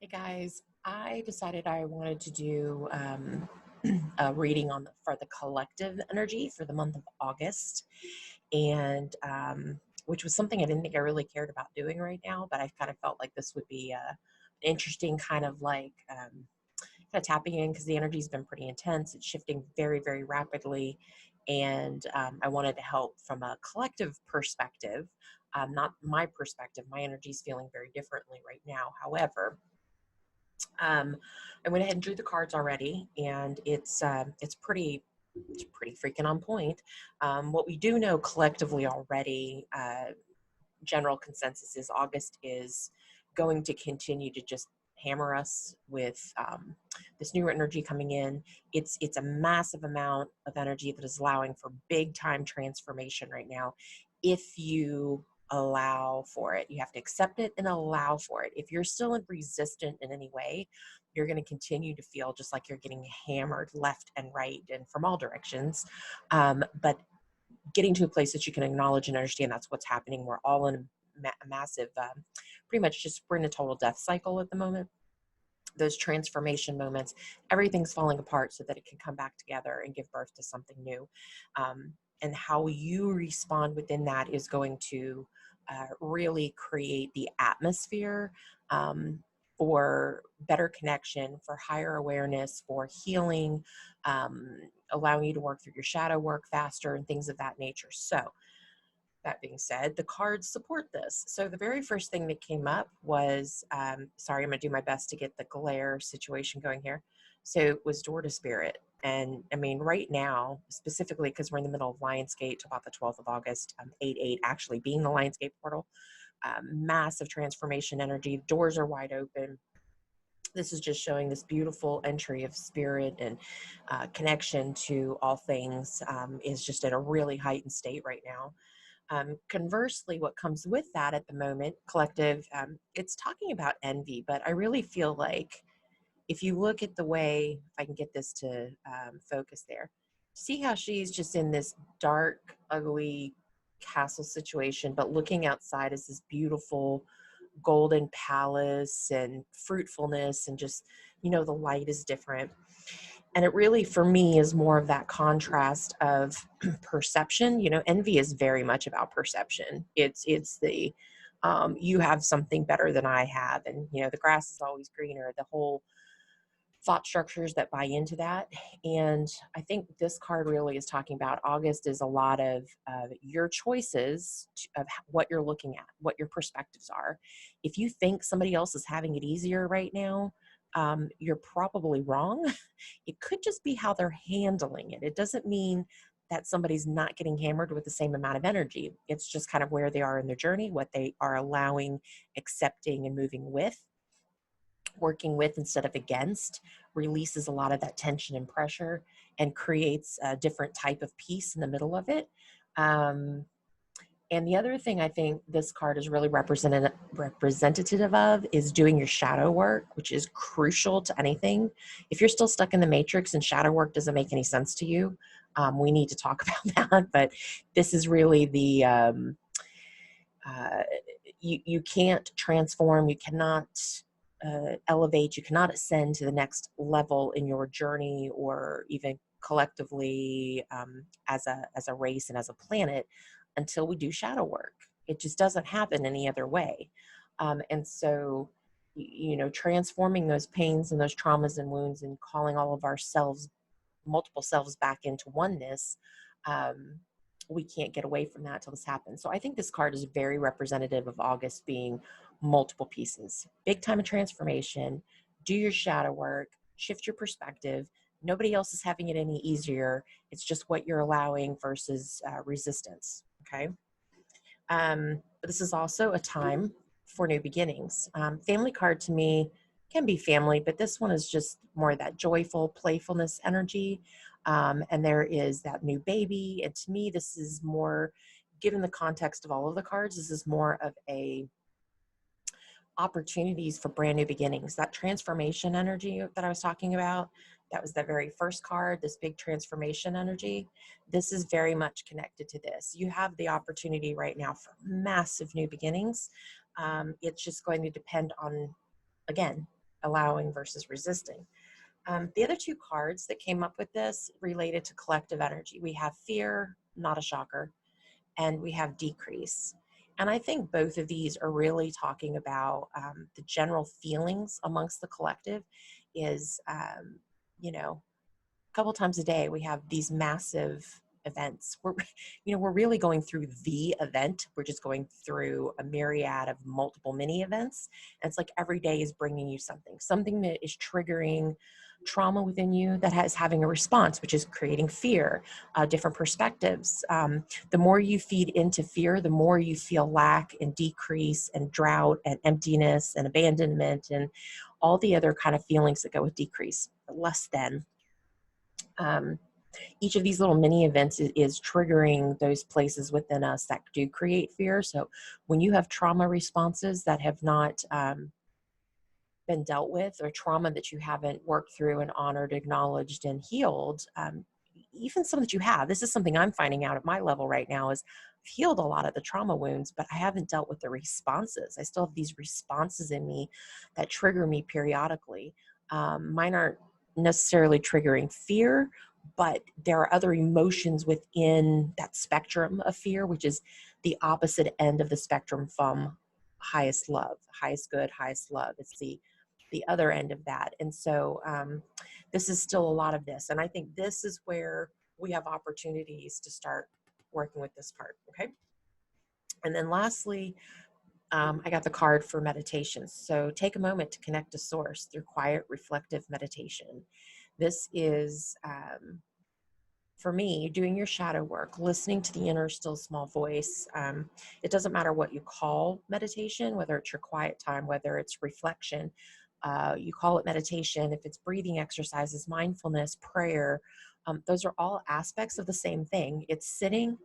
Hey guys, I decided I wanted to do a reading for the collective energy for the month of August, and which was something I didn't think I really cared about doing right now, but I kind of felt like this would be an interesting kind of tapping in because the energy's been pretty intense. It's shifting very, very rapidly, and I wanted to help from a collective perspective, not my perspective. My energy's feeling very differently right now. However, um, I went ahead and drew the cards already, and it's pretty freaking on point. What we do know collectively already, general consensus is August is going to continue to just hammer us with this new energy coming in. It's a massive amount of energy that is allowing for big time transformation right now. If you allow for it, you have to accept it and allow for it. If you're still resistant in any way, you're going to continue to feel just like you're getting hammered left and right and from all directions. But getting to a place that you can acknowledge and understand that's what's happening. We're all in a massive, pretty much just we're in a total death cycle at the moment. Those transformation moments, everything's falling apart so that it can come back together and give birth to something new. And how you respond within that is going to really create the atmosphere um, for better connection, for higher awareness, for healing, um, allowing you to work through your shadow work faster and things of that nature. So, that being said, the cards support this. So the very first thing that came up was, sorry, I'm going to do my best to get the glare situation going here. So it was Door to Spirit. And I mean, right now, specifically because we're in the middle of Lionsgate to about the 12th of August, 8-8 actually being the Lionsgate portal, massive transformation energy. Doors are wide open. This is just showing this beautiful entry of spirit and connection to all things is just at a really heightened state right now. Conversely, what comes with that at the moment, collective, it's talking about envy, but I really feel like if you look at the way, if I can get this to focus there, see how she's just in this dark, ugly castle situation, but looking outside is this beautiful golden palace and fruitfulness and just, the light is different. And it really for me is more of that contrast of perception. Envy is very much about perception. It's the you have something better than I have, and the grass is always greener, the whole thought structures that buy into that. And I think this card really is talking about August is a lot of your choices of what you're looking at, what your perspectives are. If you think somebody else is having it easier right now, you're probably wrong. It could just be how they're handling it. It doesn't mean that somebody's not getting hammered with the same amount of energy. It's just kind of where they are in their journey, what they are allowing, accepting, and moving with. Working with instead of against releases a lot of that tension and pressure and creates a different type of peace in the middle of it. Um, and the other thing I think this card is really representative of is doing your shadow work, which is crucial to anything. If you're still stuck in the matrix and shadow work doesn't make any sense to you, we need to talk about that. But this is really the uh, you can't transform, you cannot elevate, you cannot ascend to the next level in your journey or even collectively as a race and as a planet until we do shadow work. It just doesn't happen any other way. And so, transforming those pains and those traumas and wounds and calling all of ourselves, multiple selves back into oneness, um, we can't get away from that till this happens. So I think this card is very representative of August being multiple pieces, big time of transformation, do your shadow work, shift your perspective. Nobody else is having it any easier. It's just what you're allowing versus resistance. Okay. But this is also a time for new beginnings. Family card to me can be family, but this one is just more that joyful playfulness energy. And there is that new baby. And to me, this is more, given the context of all of the cards, this is more of a opportunities for brand new beginnings. That transformation energy that I was talking about, that was the very first card, this big transformation energy. This is very much connected to this. You have the opportunity right now for massive new beginnings. It's just going to depend on, again, allowing versus resisting. The other two cards that came up with this related to collective energy. We have fear, not a shocker, and we have decrease. And I think both of these are really talking about the general feelings amongst the collective is, you know, a couple times a day we have these massive events. We're really going through the event. We're just going through a myriad of multiple mini events. And it's like every day is bringing you something that is triggering trauma within you that is having a response, which is creating fear, different perspectives. The more you feed into fear, the more you feel lack and decrease and drought and emptiness and abandonment and all the other kind of feelings that go with decrease, less than. Um, each of these little mini events is triggering those places within us that do create fear. So when you have trauma responses that have not been dealt with, or trauma that you haven't worked through and honored, acknowledged, and healed, even some that you have, this is something I'm finding out at my level right now, is I've healed a lot of the trauma wounds, but I haven't dealt with the responses. I still have these responses in me that trigger me periodically. Mine aren't necessarily triggering fear, but there are other emotions within that spectrum of fear, which is the opposite end of the spectrum from highest love, highest good, highest love. It's the other end of that. And so this is still a lot of this. And I think this is where we have opportunities to start working with this part. Okay. And then lastly, I got the card for meditation. So take a moment to connect to source through quiet, reflective meditation. This is, for me, doing your shadow work, listening to the inner still small voice. It doesn't matter what you call meditation, whether it's your quiet time, whether it's reflection, you call it meditation, if it's breathing exercises, mindfulness, prayer, those are all aspects of the same thing. It's sitting,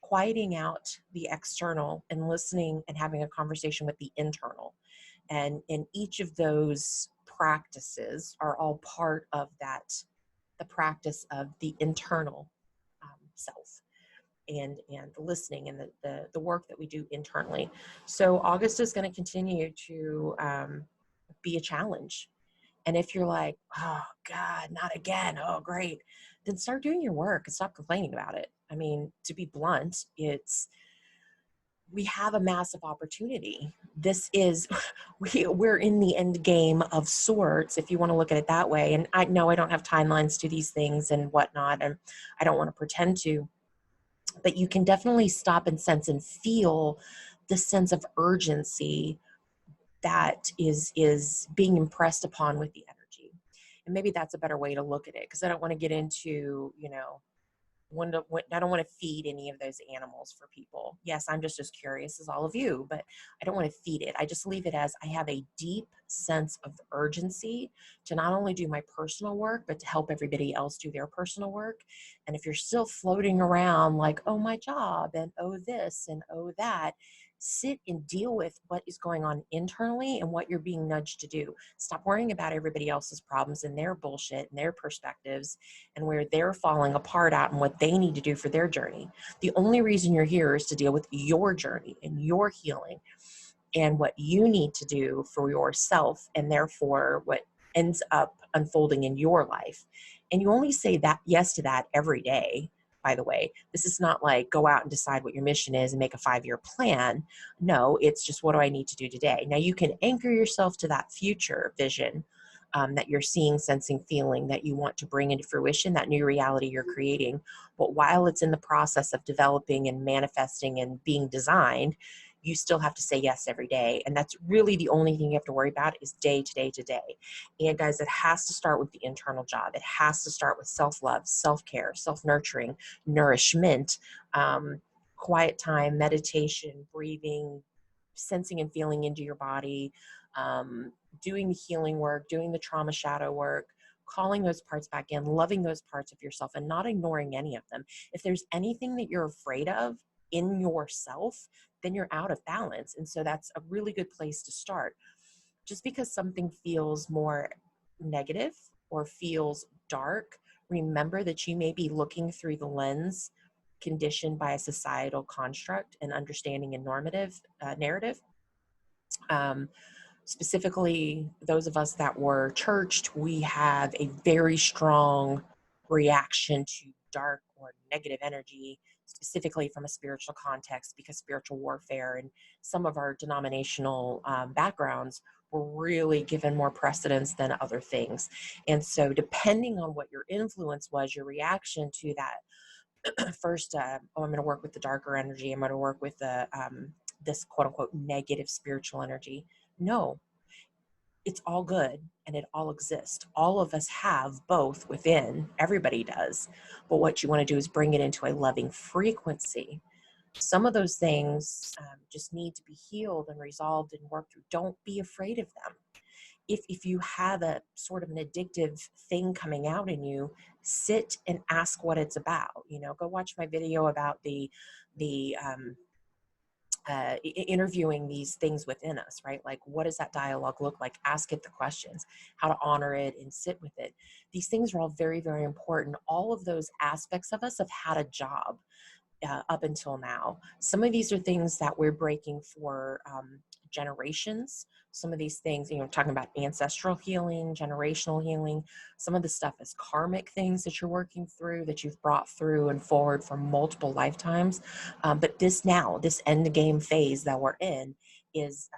quieting out the external and listening and having a conversation with the internal. And in each of those practices are all part of that, the practice of the internal self and the listening and the work that we do internally. So August is going to continue to be a challenge. And if you're like, oh God, not again, oh great, then start doing your work and stop complaining about it. I mean, to be blunt, we have a massive opportunity. This is, we're in the end game of sorts, if you want to look at it that way. And I know I don't have timelines to these things and whatnot, and I don't want to pretend to, but you can definitely stop and sense and feel the sense of urgency that is being impressed upon with the energy. And maybe that's a better way to look at it, because I don't want to get into, I don't want to feed any of those animals for people. Yes, I'm just as curious as all of you, but I don't want to feed it. I just leave it as I have a deep sense of urgency to not only do my personal work, but to help everybody else do their personal work. And if you're still floating around like, oh, my job, and oh, this, and oh, that, sit and deal with what is going on internally and what you're being nudged to do. Stop worrying about everybody else's problems and their bullshit and their perspectives and where they're falling apart at and what they need to do for their journey. The only reason you're here is to deal with your journey and your healing and what you need to do for yourself, and therefore what ends up unfolding in your life. And you only say that yes to that every day. By the way, this is not like go out and decide what your mission is and make a 5-year plan. No, it's just what do I need to do today? Now you can anchor yourself to that future vision that you're seeing, sensing, feeling that you want to bring into fruition, that new reality you're creating. But while it's in the process of developing and manifesting and being designed, you still have to say yes every day. And that's really the only thing you have to worry about is day to day to day. And guys, it has to start with the internal job. It has to start with self-love, self-care, self-nurturing, nourishment, quiet time, meditation, breathing, sensing and feeling into your body, doing the healing work, doing the trauma shadow work, calling those parts back in, loving those parts of yourself and not ignoring any of them. If there's anything that you're afraid of in yourself, then you're out of balance. And so that's a really good place to start. Just because something feels more negative or feels dark, remember that you may be looking through the lens conditioned by a societal construct and understanding and normative narrative. Specifically, those of us that were churched, we have a very strong reaction to dark or negative energy, specifically from a spiritual context, because spiritual warfare and some of our denominational backgrounds were really given more precedence than other things. And so, depending on what your influence was, your reaction to that, first, oh, I'm going to work with the darker energy, I'm going to work with the this quote unquote negative spiritual energy. No, it's all good and it all exists. All of us have both within, everybody does. But what you want to do is bring it into a loving frequency. Some of those things just need to be healed and resolved and worked through. Don't be afraid of them. If you have a sort of an addictive thing coming out in you, sit and ask what it's about. You know, go watch my video about the interviewing these things within us, right? Like, what does that dialogue look like? Ask it the questions, how to honor it and sit with it. These things are all very, very important. All of those aspects of us have had a job up until now. Some of these are things that we're breaking for generations. Some of these things, you know, talking about ancestral healing, generational healing. Some of the stuff is karmic things that you're working through, that you've brought through and forward for multiple lifetimes. But this end game phase that we're in is,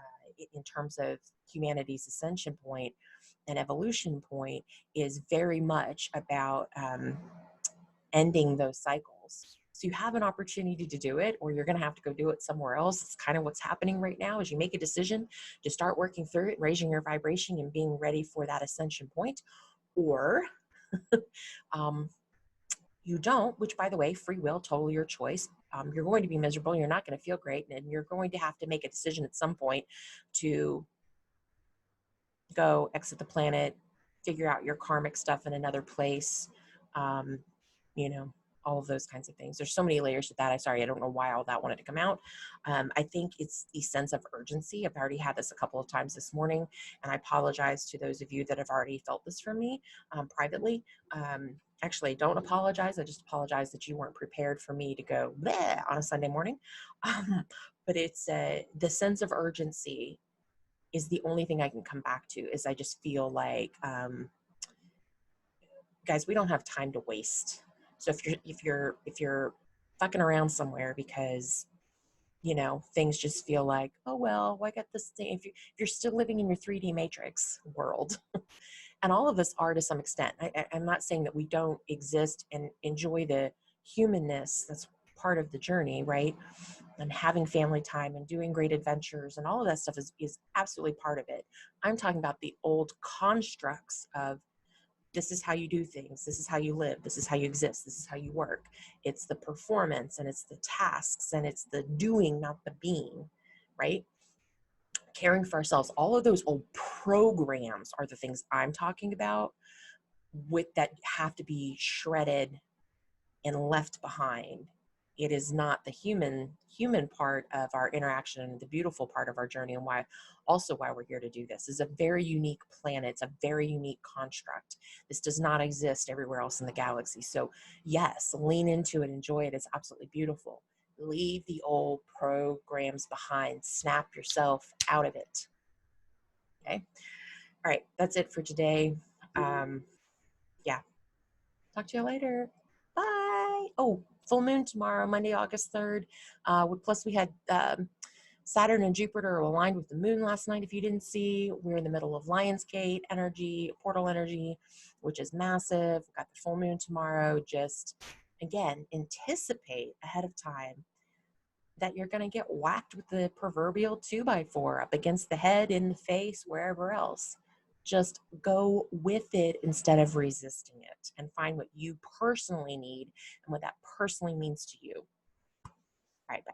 in terms of humanity's ascension point and evolution point, is very much about ending those cycles. So you have an opportunity to do it, or you're going to have to go do it somewhere else. It's kind of what's happening right now as you make a decision to start working through it, raising your vibration and being ready for that ascension point. Or you don't, which, by the way, free will, totally your choice. You're going to be miserable. You're not going to feel great. And you're going to have to make a decision at some point to go exit the planet, figure out your karmic stuff in another place. You know, all of those kinds of things. There's so many layers to that. I don't know why all that wanted to come out. I think it's the sense of urgency. I've already had this a couple of times this morning, and I apologize to those of you that have already felt this from me privately. Actually, don't apologize. I just apologize that you weren't prepared for me to go bleh on a Sunday morning. But it's the sense of urgency is the only thing I can come back to. Is I just feel like, guys, we don't have time to waste. So if you're fucking around somewhere because, you know, things just feel like, oh well, I got this thing. If you're still living in your 3D matrix world, and all of us are to some extent. I'm not saying that we don't exist and enjoy the humanness that's part of the journey, right? And having family time and doing great adventures and all of that stuff is absolutely part of it. I'm talking about the old constructs of, this is how you do things, this is how you live, this is how you exist, this is how you work. It's the performance and it's the tasks and it's the doing, not the being, right? Caring for ourselves. All of those old programs are the things I'm talking about, with that have to be shredded and left behind. It is not the human part of our interaction and the beautiful part of our journey, and why we're here to do this. This is a very unique planet. It's a very unique construct. This does not exist everywhere else in the galaxy. So yes, lean into it, enjoy it. It's absolutely beautiful. Leave the old programs behind. Snap yourself out of it. Okay. All right. That's it for today. Yeah. Talk to you later. Bye. Oh, full moon tomorrow, Monday, August 3rd. Plus, we had Saturn and Jupiter aligned with the moon last night. If you didn't see, we're in the middle of Lionsgate energy, portal energy, which is massive. We've got the full moon tomorrow. Just, again, anticipate ahead of time that you're going to get whacked with the proverbial 2x4 up against the head, in the face, wherever else. Just go with it instead of resisting it, and find what you personally need and what that personally means to you. All right, bye.